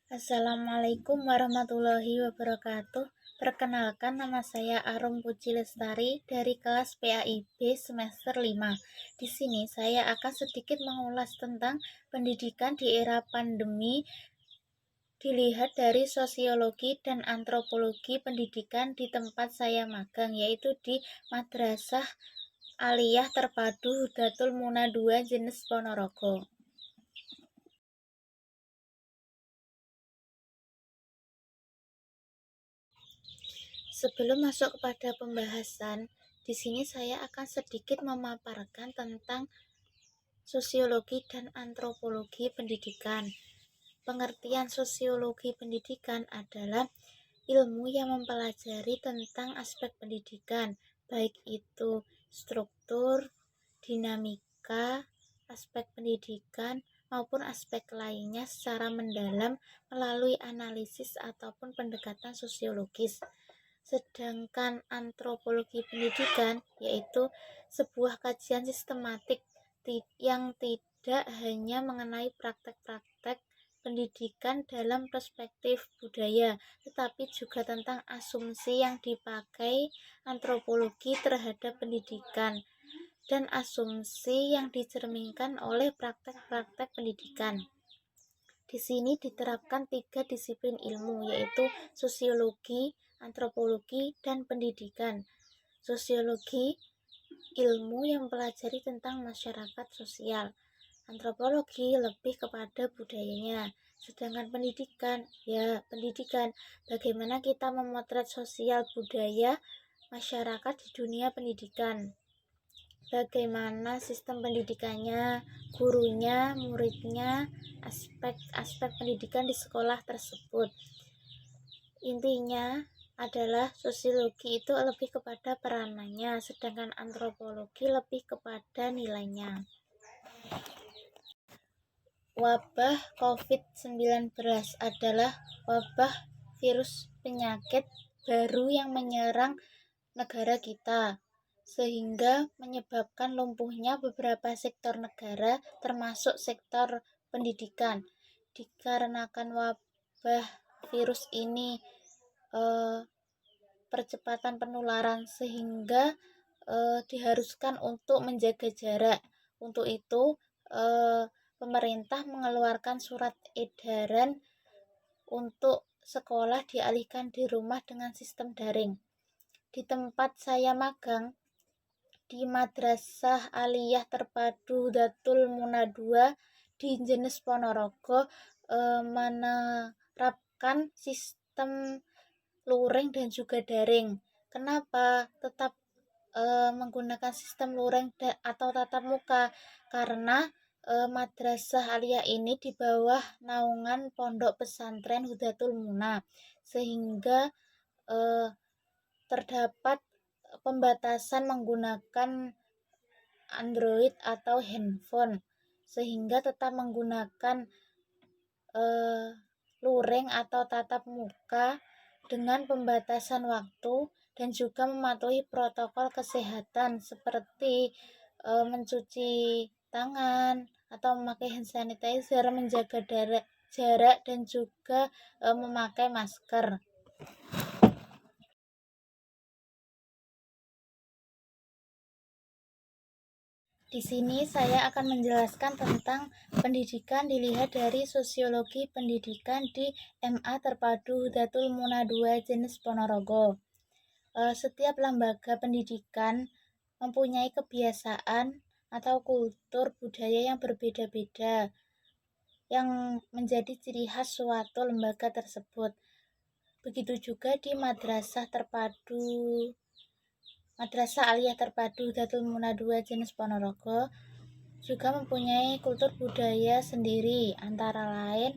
Assalamualaikum warahmatullahi wabarakatuh. Perkenalkan, nama saya Arum Puji Lestari dari kelas PAIB semester 5. Di sini saya akan sedikit mengulas tentang pendidikan di era pandemi dilihat dari sosiologi dan antropologi pendidikan di tempat saya magang, yaitu di Madrasah Aliyah Terpadu Hudatul Muna 2 Jenis Ponorogo. Sebelum masuk kepada pembahasan, di sini saya akan sedikit memaparkan tentang sosiologi dan antropologi pendidikan. Pengertian sosiologi pendidikan adalah ilmu yang mempelajari tentang aspek pendidikan, baik itu struktur, dinamika, aspek pendidikan, maupun aspek lainnya secara mendalam melalui analisis ataupun pendekatan sosiologis. Sedangkan antropologi pendidikan yaitu sebuah kajian sistematik yang tidak hanya mengenai praktek-praktek pendidikan dalam perspektif budaya, tetapi juga tentang asumsi yang dipakai antropologi terhadap pendidikan dan asumsi yang dicerminkan oleh praktek-praktek pendidikan. Di sini diterapkan 3 disiplin ilmu, yaitu sosiologi, antropologi, dan pendidikan. Sosiologi, ilmu yang mempelajari tentang masyarakat sosial. Antropologi lebih kepada budayanya. Sedangkan pendidikan, bagaimana kita memotret sosial budaya masyarakat di dunia pendidikan. Bagaimana sistem pendidikannya, gurunya, muridnya, aspek-aspek pendidikan di sekolah tersebut. Intinya adalah sosiologi itu lebih kepada peranannya, sedangkan antropologi lebih kepada nilainya. Wabah COVID-19 adalah wabah virus penyakit baru yang menyerang negara kita, sehingga menyebabkan lumpuhnya beberapa sektor negara termasuk sektor pendidikan. Dikarenakan wabah virus ini percepatan penularan sehingga diharuskan untuk menjaga jarak. Untuk itu pemerintah mengeluarkan surat edaran untuk sekolah dialihkan di rumah dengan sistem daring. Di tempat saya magang di Madrasah Aliyah Terpadu Hudatul Muna 2 di Jenis Ponorogo menerapkan sistem luring dan juga daring. Kenapa tetap menggunakan sistem luring atau tatap muka? Karena Madrasah Aliyah ini di bawah naungan Pondok Pesantren Hudatul Muna, sehingga terdapat pembatasan menggunakan Android atau handphone, sehingga tetap menggunakan luring atau tatap muka dengan pembatasan waktu dan juga mematuhi protokol kesehatan seperti mencuci tangan atau memakai hand sanitizer, menjaga jarak dan juga memakai masker. Di sini saya akan menjelaskan tentang pendidikan dilihat dari sosiologi pendidikan di MA Terpadu Hudatul Muna 2 Jenis Ponorogo. Setiap lembaga pendidikan mempunyai kebiasaan atau kultur budaya yang berbeda-beda yang menjadi ciri khas suatu lembaga tersebut. Begitu juga di Madrasah Aliyah Terpadu Hudatul Muna 2 Jenis Ponorogo juga mempunyai kultur budaya sendiri, antara lain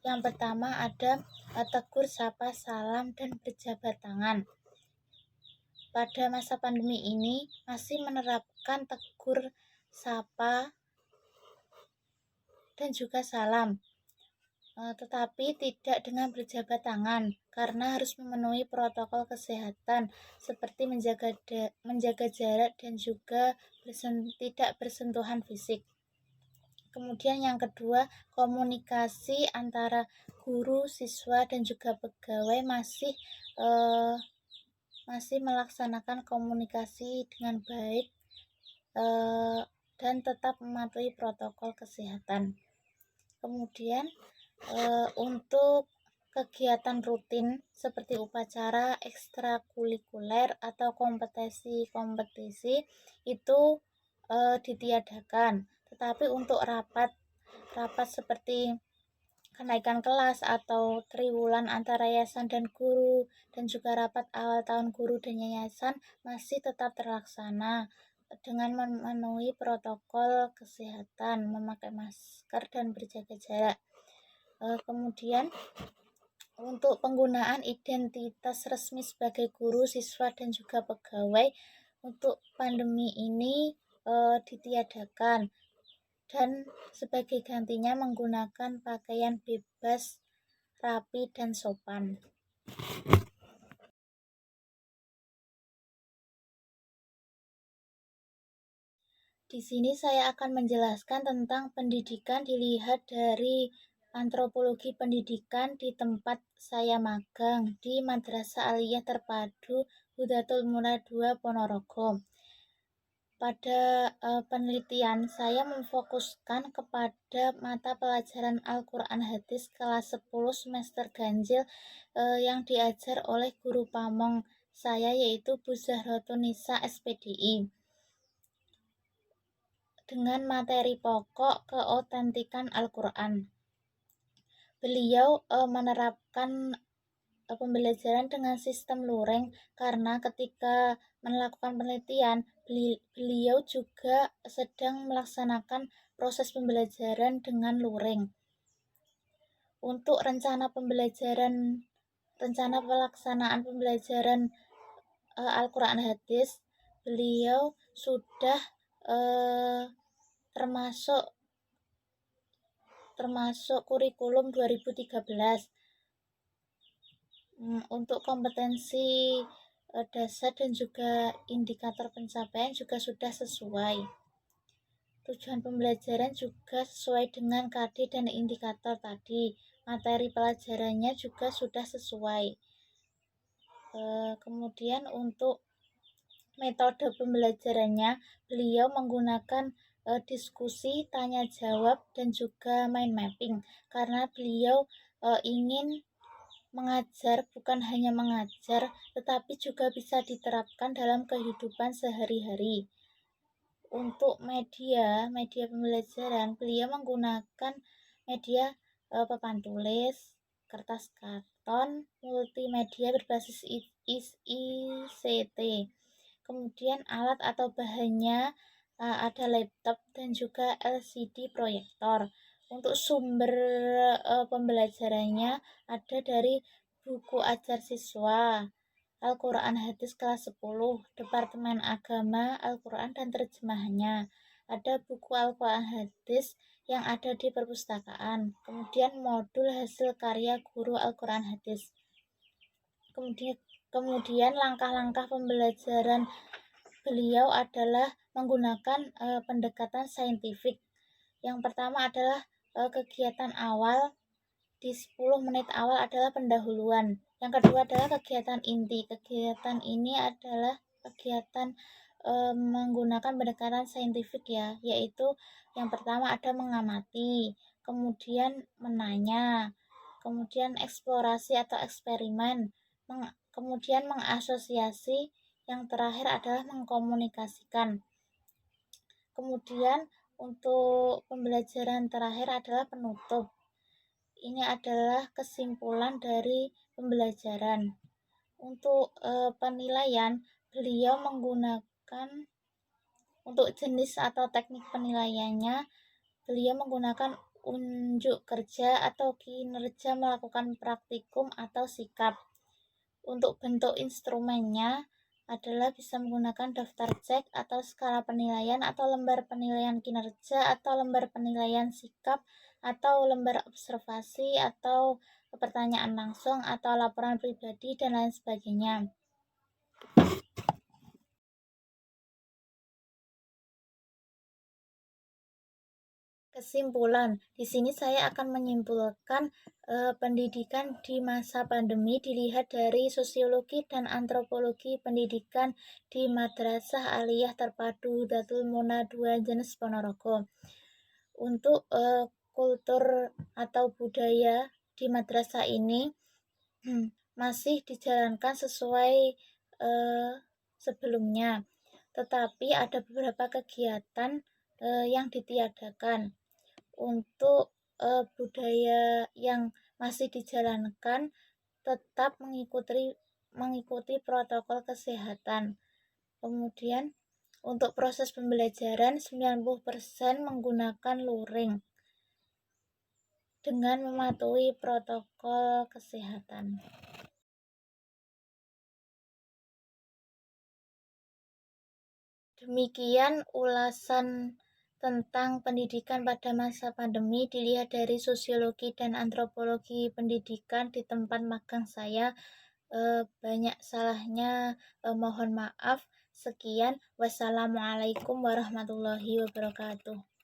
yang pertama ada tegur, sapa, salam, dan berjabat tangan. Pada masa pandemi ini masih menerapkan tegur, sapa, dan juga salam, tetapi tidak dengan berjabat tangan karena harus memenuhi protokol kesehatan seperti menjaga jarak dan juga tidak bersentuhan fisik. Kemudian yang kedua, komunikasi antara guru, siswa, dan juga pegawai masih melaksanakan komunikasi dengan baik dan tetap mematuhi protokol kesehatan. Kemudian untuk kegiatan rutin seperti upacara ekstrakurikuler atau kompetisi itu ditiadakan. Tetapi untuk rapat seperti kenaikan kelas atau triwulan antara yayasan dan guru dan juga rapat awal tahun guru dan yayasan masih tetap terlaksana dengan memenuhi protokol kesehatan, memakai masker dan berjaga jarak. Kemudian untuk penggunaan identitas resmi sebagai guru, siswa, dan juga pegawai untuk pandemi ini ditiadakan, dan sebagai gantinya menggunakan pakaian bebas, rapi, dan sopan. Di sini saya akan menjelaskan tentang pendidikan dilihat dari antropologi pendidikan di tempat saya magang di Madrasah Aliyah Terpadu Hudatul Muna 2 Ponorogo. Pada penelitian saya memfokuskan kepada mata pelajaran Al-Quran Hadis kelas 10 semester ganjil yang diajar oleh guru pamong saya, yaitu Bu Zahratun Nisa SPDI, dengan materi pokok keotentikan Al-Quran. Beliau menerapkan pembelajaran dengan sistem luring karena ketika melakukan penelitian beliau juga sedang melaksanakan proses pembelajaran dengan luring. Untuk rencana pelaksanaan pembelajaran Al-Quran Hadis, beliau sudah termasuk kurikulum 2013. Untuk kompetensi dasar dan juga indikator pencapaian juga sudah sesuai. Tujuan pembelajaran juga sesuai dengan KD dan indikator tadi. Materi pelajarannya juga sudah sesuai. Kemudian untuk metode pembelajarannya, beliau menggunakan diskusi, tanya jawab, dan juga mind mapping, karena beliau ingin mengajar bukan hanya mengajar, tetapi juga bisa diterapkan dalam kehidupan sehari-hari. Untuk media pembelajaran, beliau menggunakan media papan tulis, kertas karton, multimedia berbasis ICT. Kemudian alat atau bahannya ada laptop dan juga LCD proyektor. Untuk sumber pembelajarannya ada dari buku ajar siswa, Al-Quran Hadis kelas 10, Departemen Agama, Al-Quran dan terjemahannya. Ada buku Al-Quran Hadis yang ada di perpustakaan. Kemudian modul hasil karya guru Al-Quran Hadis. Kemudian langkah-langkah pembelajaran beliau adalah menggunakan pendekatan saintifik. Yang pertama adalah kegiatan awal. Di 10 menit awal adalah pendahuluan. Yang kedua adalah kegiatan inti. Kegiatan ini adalah kegiatan menggunakan pendekatan saintifik ya, yaitu yang pertama ada mengamati, kemudian menanya, kemudian eksplorasi atau eksperimen, kemudian mengasosiasi, yang terakhir adalah mengkomunikasikan. Kemudian untuk pembelajaran terakhir adalah penutup. Ini adalah kesimpulan dari pembelajaran. Untuk penilaian, beliau menggunakan untuk jenis atau teknik penilaiannya, beliau menggunakan unjuk kerja atau kinerja melakukan praktikum atau sikap. Untuk bentuk instrumennya adalah bisa menggunakan daftar cek atau skala penilaian atau lembar penilaian kinerja atau lembar penilaian sikap atau lembar observasi atau pertanyaan langsung atau laporan pribadi dan lain sebagainya. Kesimpulan, di sini saya akan menyimpulkan pendidikan di masa pandemi dilihat dari sosiologi dan antropologi pendidikan di Madrasah Aliyah Terpadu Datul Muna 2 Jenes Ponorogo. Untuk kultur atau budaya di madrasah ini masih dijalankan sesuai sebelumnya, tetapi ada beberapa kegiatan yang ditiadakan. Untuk budaya yang masih dijalankan tetap mengikuti protokol kesehatan. Kemudian untuk proses pembelajaran 90% menggunakan luring dengan mematuhi protokol kesehatan. Demikian ulasan tentang pendidikan pada masa pandemi dilihat dari sosiologi dan antropologi pendidikan di tempat magang saya. Banyak salahnya, mohon maaf. Sekian, wassalamualaikum warahmatullahi wabarakatuh.